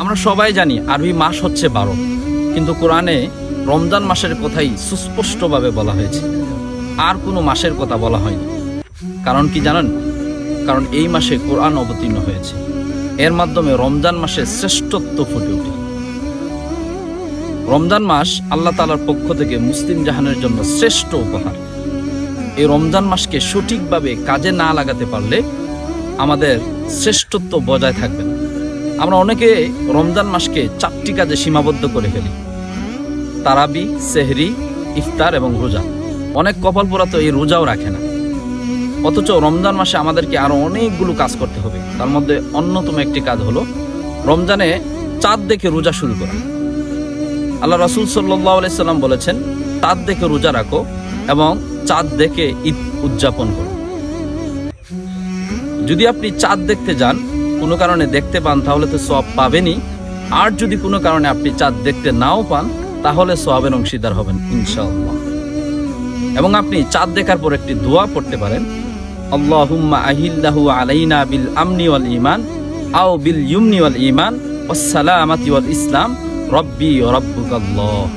আমরা সবাই জানি আরবি মাস হচ্ছে 12, কিন্তু কোরআনে রমজান মাসের কথাই সুস্পষ্টভাবে বলা হয়েছে, আর কোনো মাসের কথা বলা হয়নি। কারণ কি জানেন? কারণ এই মাসে কোরআন অবতীর্ণ হয়েছে, এর মাধ্যমে রমজান মাসের শ্রেষ্ঠত্ব ফুটে ওঠে। রমজান মাস আল্লাহ তাআলার পক্ষ থেকে মুসলিম জাহানের জন্য শ্রেষ্ঠ উপহার। এই রমজান মাসকে সঠিকভাবে কাজে না লাগাতে পারলে আমাদের শ্রেষ্ঠত্ব বজায় থাকবে না। আমরা অনেকে রমজান মাসকে 4টি কাজে সীমাবদ্ধ করে ফেলি: তারাবি, সেহরি, ইফতার এবং রোজা। অনেক কপাল পোড়া তো এই রোজাও রাখে না। অথচ রমজান মাসে আমাদেরকে আরো অনেকগুলো কাজ করতে হবে। তার মধ্যে অন্যতম একটি কাজ হলো রমজানে চাঁদ দেখে রোজা শুরু করা। আল্লাহ রাসূল সাল্লাল্লাহু আলাইহি সাল্লাম বলেছেন, চাঁদ দেখে রোজা রাখো এবং চাঁদ দেখে ঈদ উদযাপন করো। যদি আপনি চাঁদ দেখতে যান, কোনো কারণে দেখতে পান, তাহলে তো সওয়াব পাবেনই। আর যদি কোনো কারণে আপনি চাঁদ দেখতে নাও পান, তাহলে সওয়াবের অংশীদার হবেন ইনশাআল্লাহ। এবং আপনি চাঁদ দেখার পর একটি দোয়া পড়তে পারেন: আল্লাহুম্মা আহিল্লাহু আলাইনা বিল আমনি ওয়াল ঈমান আও বিল ইয়ুমনি ওয়াল ঈমান ওয়াস সালামাতি ওয়াল ইসলাম রব্বি ওয়া রাব্বুকাল্লাহ।